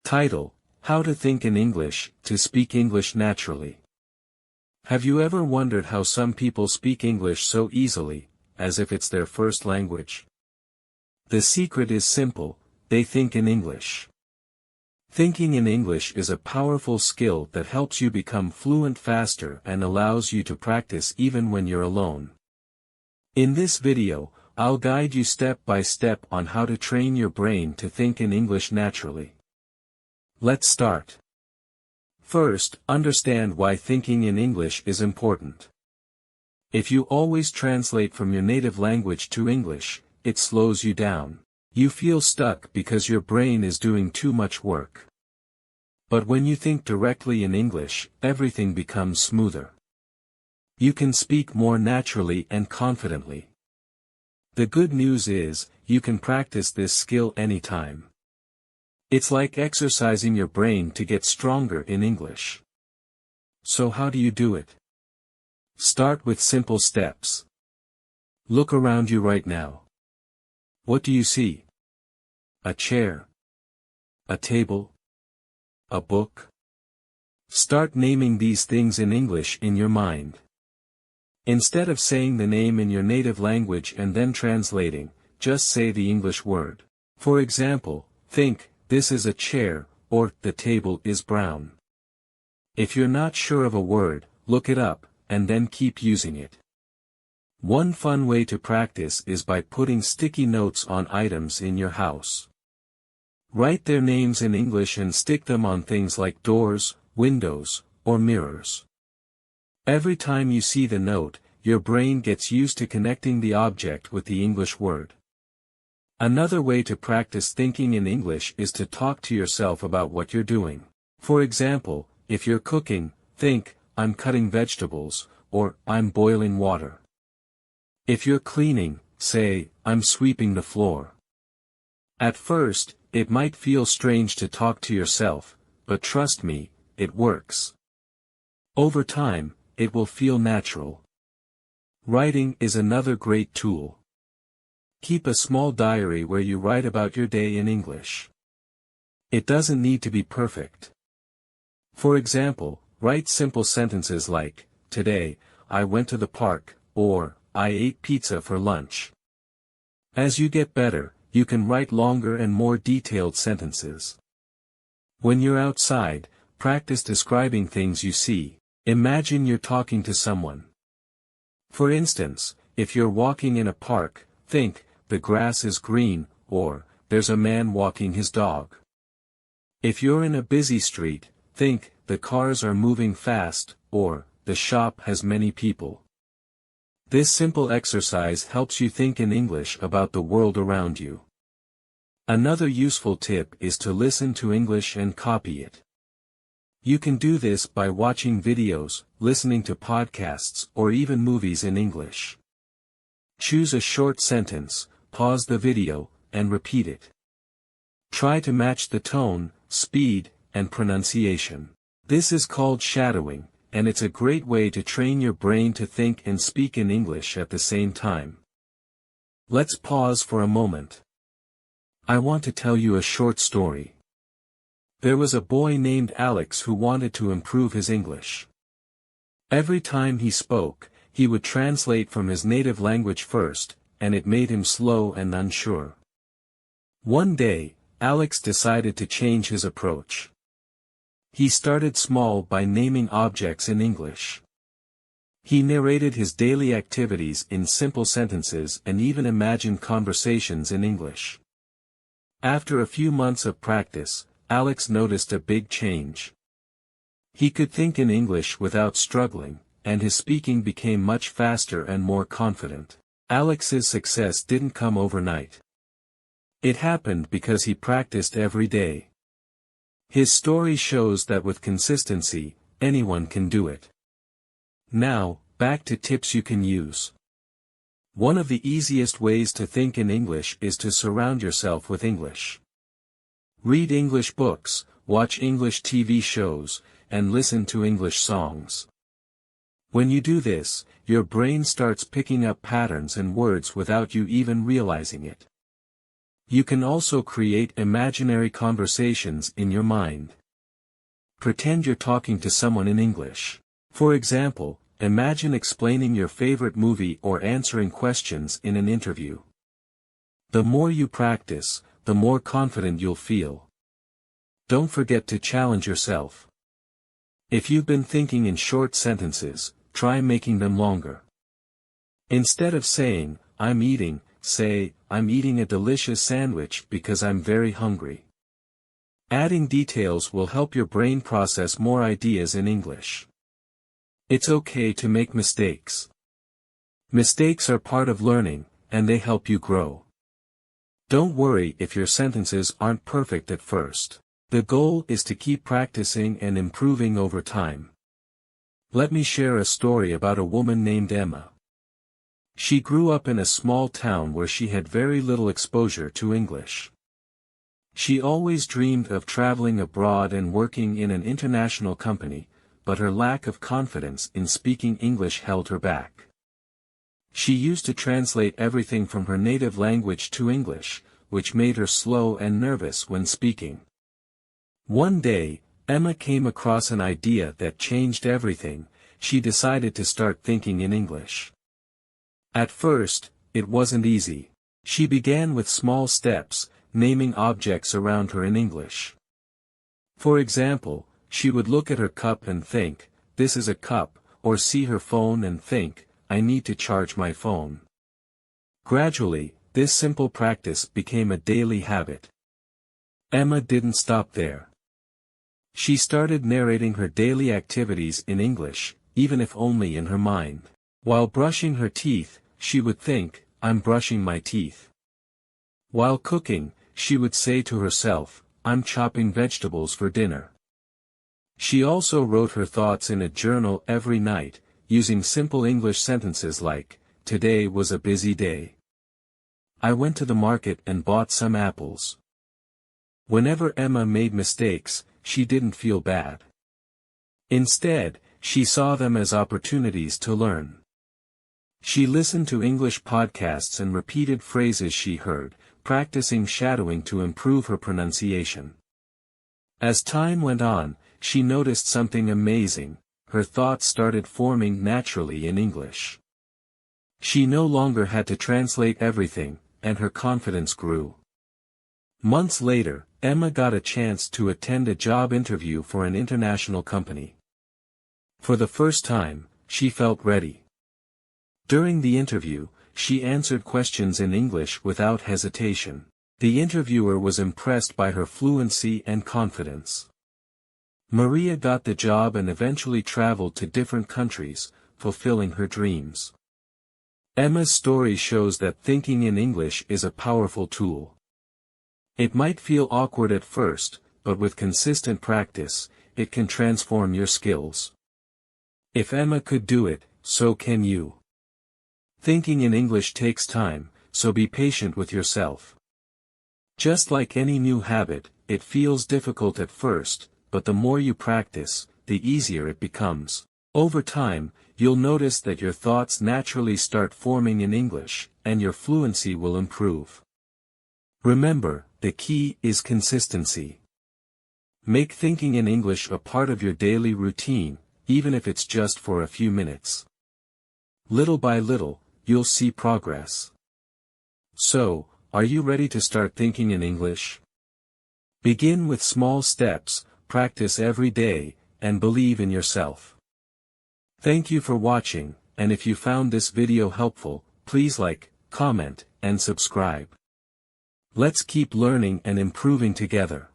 Title: How to Think in English, to Speak English Naturally. Have you ever wondered how some people speak English so easily, as if it's their first language? The secret is simple: they think in English. Thinking in English is a powerful skill that helps you become fluent faster and allows you to practice even when you're alone. In this video, I'll guide you step by step on how to train your brain to think in English naturally. Let's start. First, understand why thinking in English is important. If you always translate from your native language to English, it slows you down. You feel stuck because your brain is doing too much work. But when you think directly in English, everything becomes smoother. You can speak more naturally and confidently. The good news is, you can practice this skill anytime. It's like exercising your brain to get stronger in English. So how do you do it? Start with simple steps. Look around you right now. What do you see? A chair? A table? A book? Start naming these things in English in your mind. Instead of saying the name in your native language and then translating, just say the English word. For example, think, "This is a chair," or "the table is brown." If you're not sure of a word, look it up, and then keep using it. One fun way to practice is by putting sticky notes on items in your house. Write their names in English and stick them on things like doors, windows, or mirrors. Every time you see the note, your brain gets used to connecting the object with the English word. Another way to practice thinking in English is to talk to yourself about what you're doing. For example, if you're cooking, think, "I'm cutting vegetables," or "I'm boiling water." If you're cleaning, say, "I'm sweeping the floor." At first, it might feel strange to talk to yourself, but trust me, it works. Over time, it will feel natural. Writing is another great tool. Keep a small diary where you write about your day in English. It doesn't need to be perfect. For example, write simple sentences like, "Today, I went to the park," or "I ate pizza for lunch." As you get better, you can write longer and more detailed sentences. When you're outside, practice describing things you see. Imagine you're talking to someone. For instance, if you're walking in a park, think, "The grass is green," or "There's a man walking his dog." If you're in a busy street, think, "The cars are moving fast," or "The shop has many people." This simple exercise helps you think in English about the world around you. Another useful tip is to listen to English and copy it. You can do this by watching videos, listening to podcasts, or even movies in English. Choose a short sentence, pause the video, and repeat it. Try to match the tone, speed, and pronunciation. This is called shadowing, and it's a great way to train your brain to think and speak in English at the same time. Let's pause for a moment. I want to tell you a short story. There was a boy named Alex who wanted to improve his English. Every time he spoke, he would translate from his native language first, and it made him slow and unsure. One day, Alex decided to change his approach. He started small by naming objects in English. He narrated his daily activities in simple sentences and even imagined conversations in English. After a few months of practice, Alex noticed a big change. He could think in English without struggling, and his speaking became much faster and more confident. Alex's success didn't come overnight. It happened because he practiced every day. His story shows that with consistency, anyone can do it. Now, back to tips you can use. One of the easiest ways to think in English is to surround yourself with English. Read English books, watch English TV shows, and listen to English songs. When you do this, your brain starts picking up patterns and words without you even realizing it. You can also create imaginary conversations in your mind. Pretend you're talking to someone in English. For example, imagine explaining your favorite movie or answering questions in an interview. The more you practice, the more confident you'll feel. Don't forget to challenge yourself. If you've been thinking in short sentences, try making them longer. Instead of saying, "I'm eating," say, "I'm eating a delicious sandwich because I'm very hungry." Adding details will help your brain process more ideas in English. It's okay to make mistakes. Mistakes are part of learning, and they help you grow. Don't worry if your sentences aren't perfect at first. The goal is to keep practicing and improving over time. Let me share a story about a woman named Emma. She grew up in a small town where she had very little exposure to English. She always dreamed of traveling abroad and working in an international company, but her lack of confidence in speaking English held her back. She used to translate everything from her native language to English, which made her slow and nervous when speaking. One day, Emma came across an idea that changed everything. She decided to start thinking in English. At first, it wasn't easy. She began with small steps, naming objects around her in English. For example, she would look at her cup and think, "This is a cup," or see her phone and think, "I need to charge my phone." Gradually, this simple practice became a daily habit. Emma didn't stop there. She started narrating her daily activities in English, even if only in her mind. While brushing her teeth, she would think, "I'm brushing my teeth." While cooking, she would say to herself, "I'm chopping vegetables for dinner." She also wrote her thoughts in a journal every night, using simple English sentences like, "Today was a busy day. I went to the market and bought some apples." Whenever Emma made mistakes, she didn't feel bad. Instead, she saw them as opportunities to learn. She listened to English podcasts and repeated phrases she heard, practicing shadowing to improve her pronunciation. As time went on, she noticed something amazing: her thoughts started forming naturally in English. She no longer had to translate everything, and her confidence grew. Months later, Emma got a chance to attend a job interview for an international company. For the first time, she felt ready. During the interview, she answered questions in English without hesitation. The interviewer was impressed by her fluency and confidence. Maria got the job and eventually traveled to different countries, fulfilling her dreams. Emma's story shows that thinking in English is a powerful tool. It might feel awkward at first, but with consistent practice, it can transform your skills. If Emma could do it, so can you. Thinking in English takes time, so be patient with yourself. Just like any new habit, it feels difficult at first, but the more you practice, the easier it becomes. Over time, you'll notice that your thoughts naturally start forming in English, and your fluency will improve. Remember, the key is consistency. Make thinking in English a part of your daily routine, even if it's just for a few minutes. Little by little, you'll see progress. So, are you ready to start thinking in English? Begin with small steps, practice every day, and believe in yourself. Thank you for watching, and if you found this video helpful, please like, comment, and subscribe. Let's keep learning and improving together.